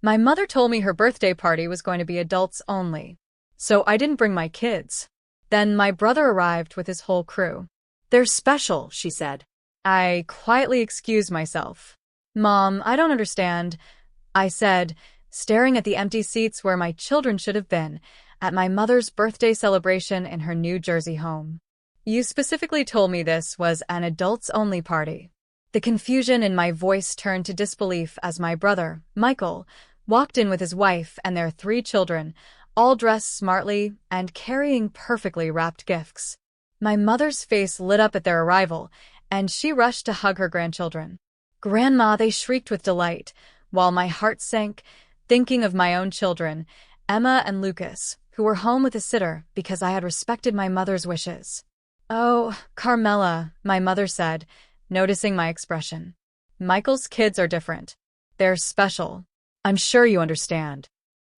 My mother told me her birthday party was going to be adults only, so I didn't bring my kids. Then my brother arrived with his whole crew. "They're special," she said. I quietly excused myself. "Mom, I don't understand," I said, staring at the empty seats where my children should have been, at my mother's birthday celebration in her New Jersey home. "You specifically told me this was an adults-only party." The confusion in my voice turned to disbelief as my brother, Michael, walked in with his wife and their 3 children, all dressed smartly and carrying perfectly wrapped gifts. My mother's face lit up at their arrival, and she rushed to hug her grandchildren. "Grandma," they shrieked with delight, while my heart sank, thinking of my own children, Emma and Lucas, who were home with a sitter because I had respected my mother's wishes. "Oh, Carmela," my mother said, noticing my expression. "Michael's kids are different. They're special. I'm sure you understand."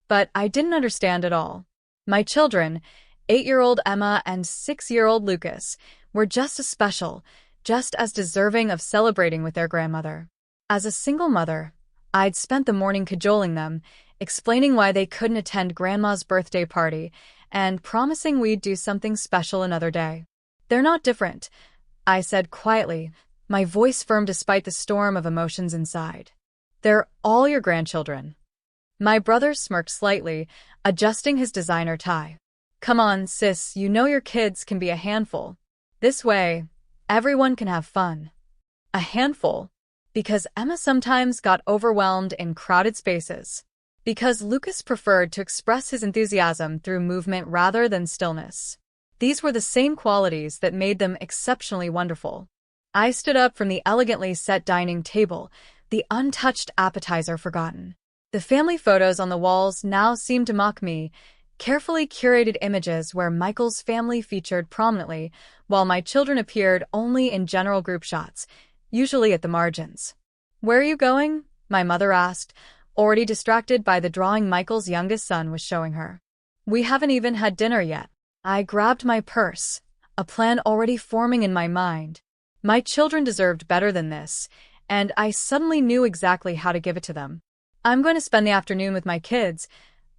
But I didn't understand at all. My children, 8-year-old Emma and 6-year-old Lucas, were just as special, just as deserving of celebrating with their grandmother. As a single mother, I'd spent the morning cajoling them, explaining why they couldn't attend Grandma's birthday party, and promising we'd do something special another day. "They're not different," I said quietly, my voice firm despite the storm of emotions inside. "They're all your grandchildren." My brother smirked slightly, adjusting his designer tie. "Come on, sis, you know your kids can be a handful. This way, everyone can have fun." A handful? Because Emma sometimes got overwhelmed in crowded spaces. Because Lucas preferred to express his enthusiasm through movement rather than stillness. These were the same qualities that made them exceptionally wonderful. I stood up from the elegantly set dining table, the untouched appetizer forgotten. The family photos on the walls now seemed to mock me, carefully curated images where Michael's family featured prominently, while my children appeared only in general group shots, usually at the margins. "Where are you going?" my mother asked, already distracted by the drawing Michael's youngest son was showing her. "We haven't even had dinner yet." I grabbed my purse, a plan already forming in my mind. My children deserved better than this, and I suddenly knew exactly how to give it to them. "I'm going to spend the afternoon with my kids,"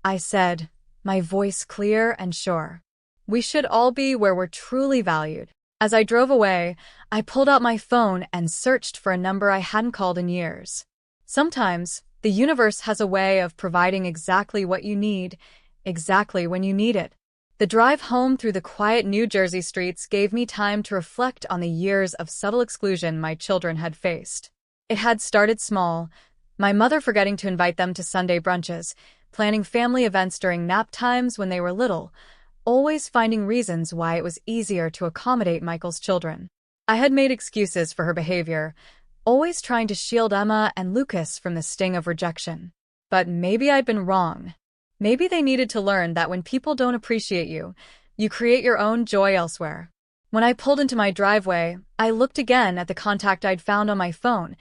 I said, my voice clear and sure. "We should all be where we're truly valued." As I drove away, I pulled out my phone and searched for a number I hadn't called in years. Sometimes, the universe has a way of providing exactly what you need, exactly when you need it. The drive home through the quiet New Jersey streets gave me time to reflect on the years of subtle exclusion my children had faced. It had started small, my mother forgetting to invite them to Sunday brunches, planning family events during nap times when they were little, always finding reasons why it was easier to accommodate Michael's children. I had made excuses for her behavior, always trying to shield Emma and Lucas from the sting of rejection. But maybe I'd been wrong. Maybe they needed to learn that when people don't appreciate you, you create your own joy elsewhere. When I pulled into my driveway, I looked again at the contact I'd found on my phone,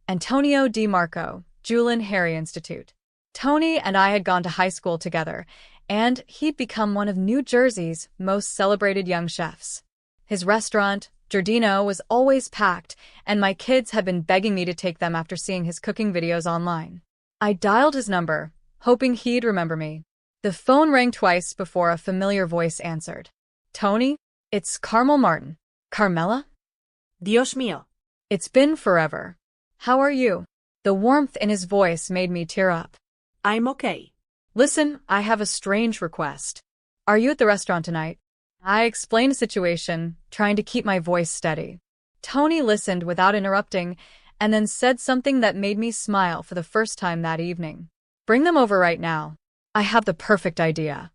Antonio DiMarco, Julian Harry Institute. Tony and I had gone to high school together, and he'd become one of New Jersey's most celebrated young chefs. His restaurant, Giardino, was always packed, and my kids had been begging me to take them after seeing his cooking videos online. I dialed his number, hoping he'd remember me. The phone rang twice before a familiar voice answered. "Tony, it's Carmel Martin." "Carmela?" Dios mío. "It's been forever. How are you?" The warmth in his voice made me tear up. I'm okay. "Listen, I have a strange request. Are you at the restaurant tonight?" I explained the situation, trying to keep my voice steady. Tony listened without interrupting, and then said something that made me smile for the first time that evening. "Bring them over right now. I have the perfect idea."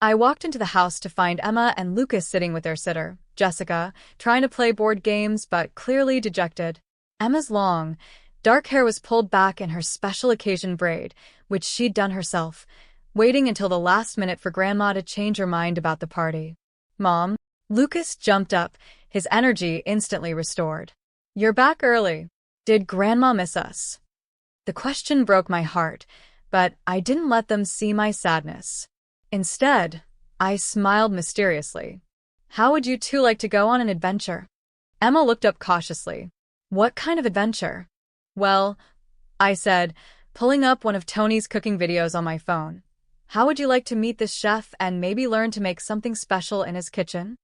I walked into the house to find Emma and Lucas sitting with their sitter, Jessica, trying to play board games but clearly dejected. Emma's long, dark hair was pulled back in her special occasion braid, which she'd done herself, waiting until the last minute for Grandma to change her mind about the party. "Mom?" Lucas jumped up, his energy instantly restored. "You're back early. Did Grandma miss us?" The question broke my heart, but I didn't let them see my sadness. Instead, I smiled mysteriously. "How would you two like to go on an adventure?" Emma looked up cautiously. "What kind of adventure?" "Well," I said, pulling up one of Tony's cooking videos on my phone. How would you like to meet this chef and maybe learn to make something special in his kitchen?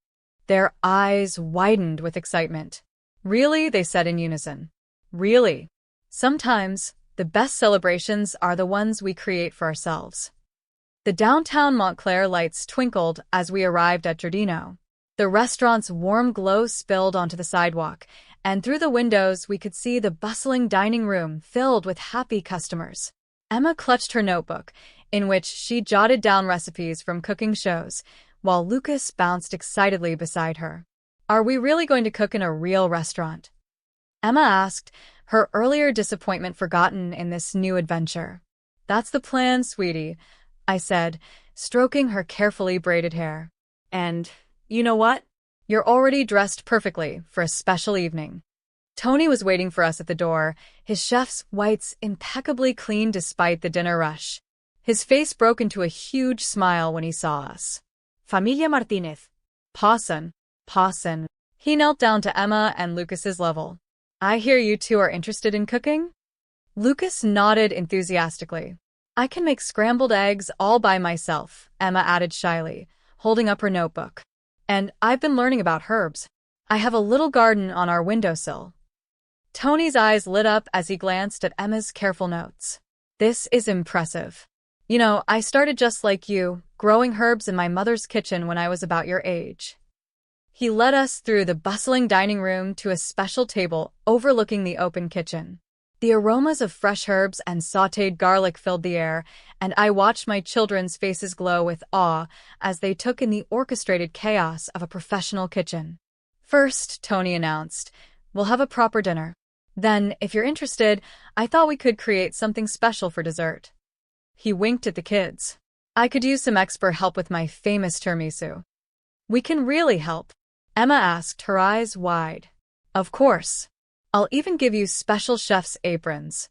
Their eyes widened with excitement. Really? They said in unison. Really? Sometimes, the best celebrations are the ones we create for ourselves. The downtown Montclair lights twinkled as we arrived at Giardino. The restaurant's warm glow spilled onto the sidewalk, and through the windows we could see the bustling dining room filled with happy customers. Emma clutched her notebook, in which she jotted down recipes from cooking shows, while Lucas bounced excitedly beside her. Are we really going to cook in a real restaurant? Emma asked, her earlier disappointment forgotten in this new adventure. That's the plan, sweetie, I said, stroking her carefully braided hair. And, you know what? You're already dressed perfectly for a special evening. Tony was waiting for us at the door, his chef's whites impeccably clean despite the dinner rush. His face broke into a huge smile when he saw us. Familia Martínez. Pawson. He knelt down to Emma and Lucas's level. I hear you two are interested in cooking? Lucas nodded enthusiastically. I can make scrambled eggs all by myself, Emma added shyly, holding up her notebook. And I've been learning about herbs. I have a little garden on our windowsill. Tony's eyes lit up as he glanced at Emma's careful notes. This is impressive. You know, I started just like you, growing herbs in my mother's kitchen when I was about your age. He led us through the bustling dining room to a special table overlooking the open kitchen. The aromas of fresh herbs and sautéed garlic filled the air, and I watched my children's faces glow with awe as they took in the orchestrated chaos of a professional kitchen. First, Tony announced, we'll have a proper dinner. Then, if you're interested, I thought we could create something special for dessert. He winked at the kids. I could use some expert help with my famous tiramisu. We can really help, Emma asked, her eyes wide. Of course. I'll even give you special chef's aprons.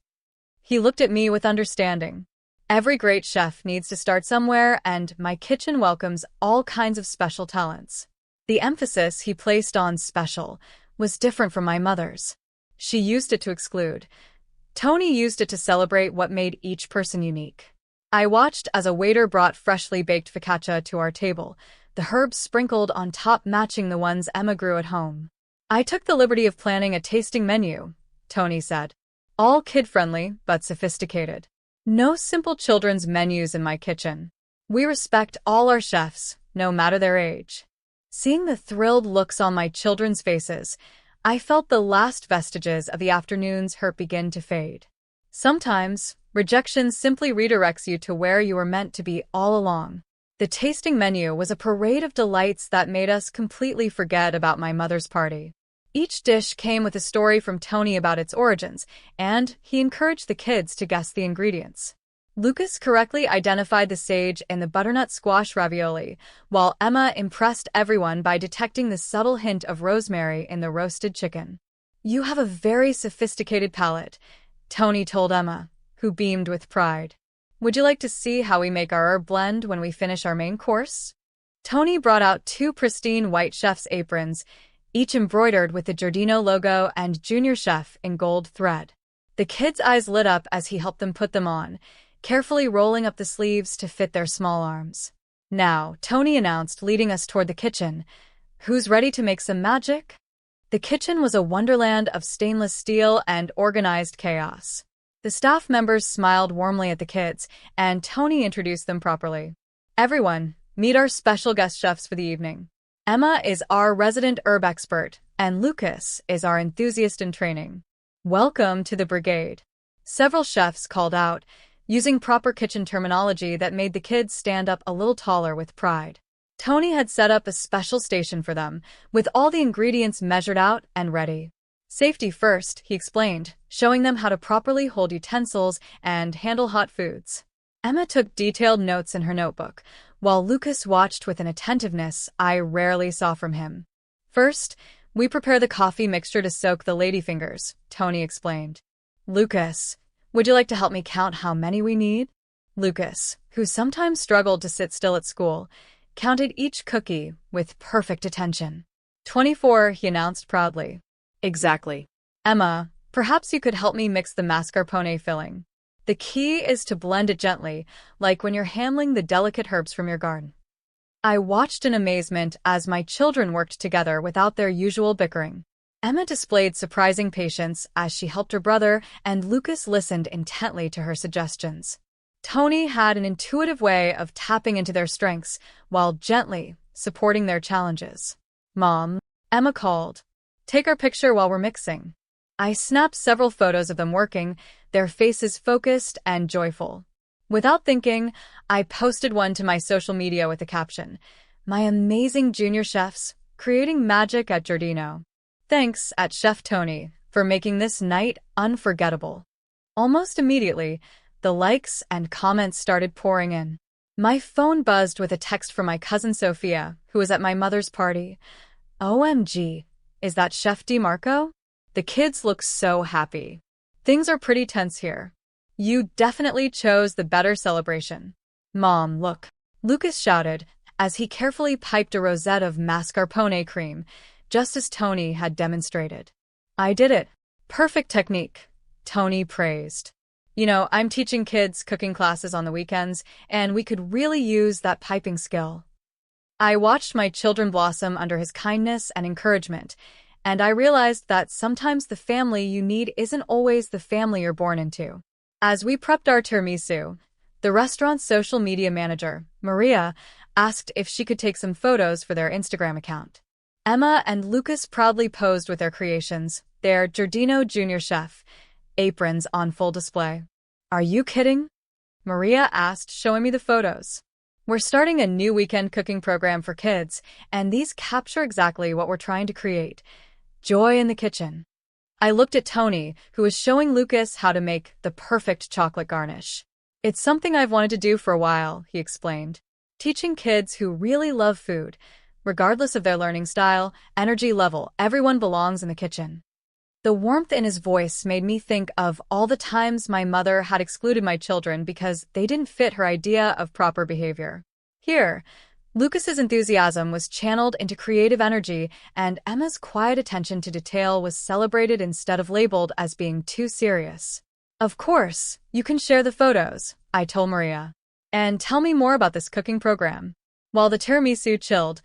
He looked at me with understanding. Every great chef needs to start somewhere, and my kitchen welcomes all kinds of special talents. The emphasis he placed on special was different from my mother's. She used it to exclude. Tony used it to celebrate what made each person unique. I watched as a waiter brought freshly baked focaccia to our table, the herbs sprinkled on top matching the ones Emma grew at home. I took the liberty of planning a tasting menu, Tony said. All kid-friendly, but sophisticated. No simple children's menus in my kitchen. We respect all our chefs, no matter their age. Seeing the thrilled looks on my children's faces, I felt the last vestiges of the afternoon's hurt begin to fade. Sometimes, rejection simply redirects you to where you were meant to be all along. The tasting menu was a parade of delights that made us completely forget about my mother's party. Each dish came with a story from Tony about its origins, and he encouraged the kids to guess the ingredients. Lucas correctly identified the sage in the butternut squash ravioli, while Emma impressed everyone by detecting the subtle hint of rosemary in the roasted chicken. You have a very sophisticated palate, Tony told Emma, who beamed with pride. Would you like to see how we make our herb blend when we finish our main course? Tony brought out 2 pristine white chef's aprons, each embroidered with the Giardino logo and Junior Chef in gold thread. The kids' eyes lit up as he helped them put them on, carefully rolling up the sleeves to fit their small arms. Now, Tony announced, leading us toward the kitchen. Who's ready to make some magic? The kitchen was a wonderland of stainless steel and organized chaos. The staff members smiled warmly at the kids, and Tony introduced them properly. Everyone, meet our special guest chefs for the evening. Emma is our resident herb expert, and Lucas is our enthusiast in training. Welcome to the brigade. Several chefs called out, using proper kitchen terminology that made the kids stand up a little taller with pride. Tony had set up a special station for them, with all the ingredients measured out and ready. Safety first, he explained, showing them how to properly hold utensils and handle hot foods. Emma took detailed notes in her notebook, while Lucas watched with an attentiveness I rarely saw from him. First, we prepare the coffee mixture to soak the ladyfingers, Tony explained. Lucas, would you like to help me count how many we need? Lucas, who sometimes struggled to sit still at school, counted each cookie with perfect attention. 24, he announced proudly. Exactly. Emma, perhaps you could help me mix the mascarpone filling. The key is to blend it gently, like when you're handling the delicate herbs from your garden. I watched in amazement as my children worked together without their usual bickering. Emma displayed surprising patience as she helped her brother, and Lucas listened intently to her suggestions. Tony had an intuitive way of tapping into their strengths while gently supporting their challenges. "Mom," Emma called, "take our picture while we're mixing." I snapped several photos of them working, their faces focused and joyful. Without thinking, I posted one to my social media with the caption, "My amazing junior chefs, creating magic at Giardino. Thanks at Chef Tony for making this night unforgettable." Almost immediately, the likes and comments started pouring in. My phone buzzed with a text from my cousin Sophia, who was at my mother's party. "OMG, is that Chef DeMarco? The kids look so happy. Things are pretty tense here. You definitely chose the better celebration." "Mom, look," Lucas shouted as he carefully piped a rosette of mascarpone cream, just as Tony had demonstrated. "I did it. Perfect technique," Tony praised. "You know, I'm teaching kids cooking classes on the weekends, and we could really use that piping skill." I watched my children blossom under his kindness and encouragement, and I realized that sometimes the family you need isn't always the family you're born into. As we prepped our tiramisu, the restaurant's social media manager, Maria, asked if she could take some photos for their Instagram account. Emma and Lucas proudly posed with their creations, their Giardino Junior Chef aprons on full display. "Are you kidding?" Maria asked, showing me the photos. "We're starting a new weekend cooking program for kids, and these capture exactly what we're trying to create: joy in the kitchen." I looked at Tony, who was showing Lucas how to make the perfect chocolate garnish. "It's something I've wanted to do for a while," he explained. "Teaching kids who really love food, regardless of their learning style, energy level, everyone belongs in the kitchen." The warmth in his voice made me think of all the times my mother had excluded my children because they didn't fit her idea of proper behavior. Here, Lucas's enthusiasm was channeled into creative energy, and Emma's quiet attention to detail was celebrated instead of labeled as being too serious. "Of course, you can share the photos," I told Maria. "And tell me more about this cooking program." While the tiramisu chilled,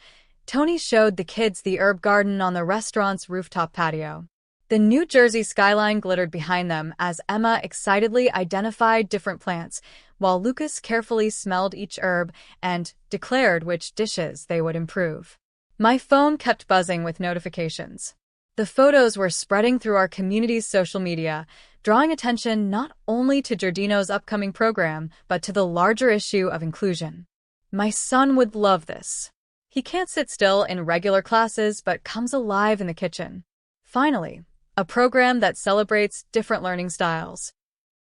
Tony showed the kids the herb garden on the restaurant's rooftop patio. The New Jersey skyline glittered behind them as Emma excitedly identified different plants, while Lucas carefully smelled each herb and declared which dishes they would improve. My phone kept buzzing with notifications. The photos were spreading through our community's social media, drawing attention not only to Giardino's upcoming program, but to the larger issue of inclusion. My son would love this. He can't sit still in regular classes, but comes alive in the kitchen. Finally, a program that celebrates different learning styles.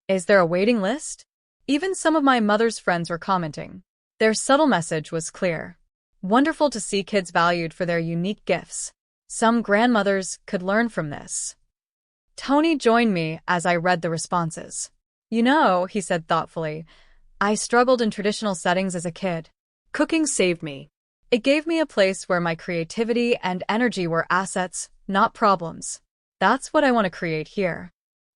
Is there a waiting list? Even some of my mother's friends were commenting. Their subtle message was clear. Wonderful to see kids valued for their unique gifts. Some grandmothers could learn from this. Tony joined me as I read the responses. "You know," he said thoughtfully, "I struggled in traditional settings as a kid. Cooking saved me. It gave me a place where my creativity and energy were assets, not problems. That's what I want to create here."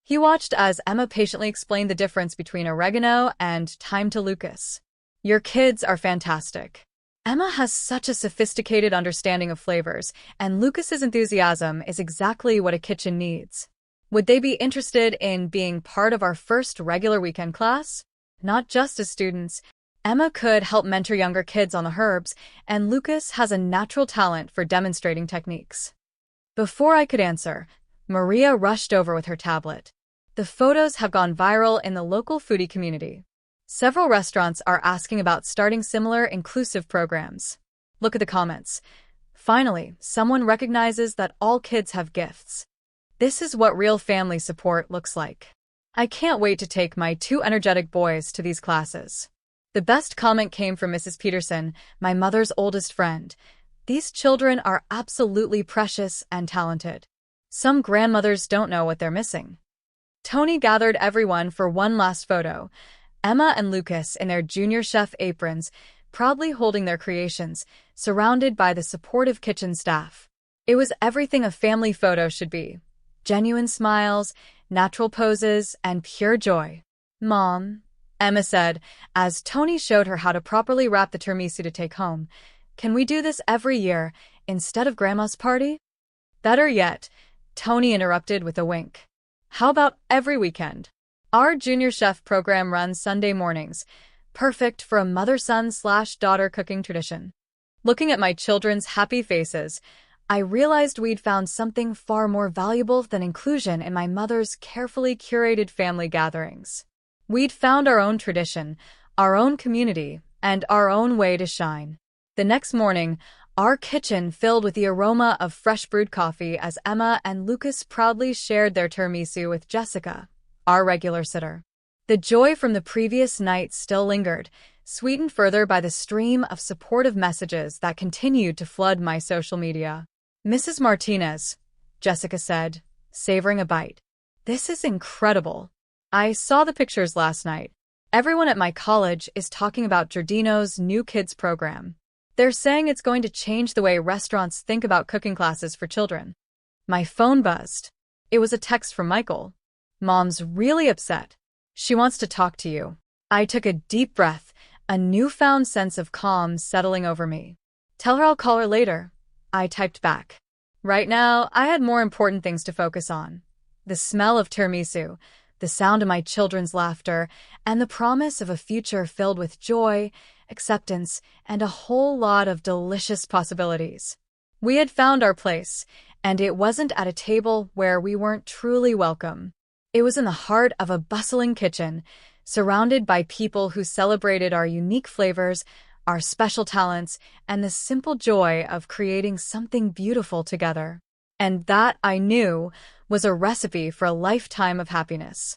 He watched as Emma patiently explained the difference between oregano and thyme to Lucas. "Your kids are fantastic. Emma has such a sophisticated understanding of flavors, and Lucas's enthusiasm is exactly what a kitchen needs. Would they be interested in being part of our first regular weekend class? Not just as students. Emma could help mentor younger kids on the herbs, and Lucas has a natural talent for demonstrating techniques." Before I could answer, Maria rushed over with her tablet. The photos have gone viral in the local foodie community. Several restaurants are asking about starting similar inclusive programs. Look at the comments. Finally, someone recognizes that all kids have gifts. This is what real family support looks like. I can't wait to take my two energetic boys to these classes. The best comment came from Mrs. Peterson, my mother's oldest friend. "These children are absolutely precious and talented. Some grandmothers don't know what they're missing." Tony gathered everyone for one last photo. Emma and Lucas in their junior chef aprons, proudly holding their creations, surrounded by the supportive kitchen staff. It was everything a family photo should be: genuine smiles, natural poses, and pure joy. Mom, Emma said, as Tony showed her how to properly wrap the tiramisu to take home, can we do this every year instead of Grandma's party? Better yet, Tony interrupted with a wink. How about every weekend? Our junior chef program runs Sunday mornings, perfect for a mother-son/daughter cooking tradition. Looking at my children's happy faces, I realized we'd found something far more valuable than inclusion in my mother's carefully curated family gatherings. We'd found our own tradition, our own community, and our own way to shine. The next morning, our kitchen filled with the aroma of fresh brewed coffee as Emma and Lucas proudly shared their tiramisu with Jessica, our regular sitter. The joy from the previous night still lingered, sweetened further by the stream of supportive messages that continued to flood my social media. Mrs. Martinez, Jessica said, savoring a bite. This is incredible. I saw the pictures last night. Everyone at my college is talking about Giardino's new kids program. They're saying it's going to change the way restaurants think about cooking classes for children. My phone buzzed. It was a text from Michael. Mom's really upset. She wants to talk to you. I took a deep breath, a newfound sense of calm settling over me. Tell her I'll call her later, I typed back. Right now, I had more important things to focus on. The smell of tiramisu, the sound of my children's laughter, and the promise of a future filled with joy, acceptance, and a whole lot of delicious possibilities. We had found our place, and it wasn't at a table where we weren't truly welcome. It was in the heart of a bustling kitchen, surrounded by people who celebrated our unique flavors, our special talents, and the simple joy of creating something beautiful together. And that, I knew, was a recipe for a lifetime of happiness.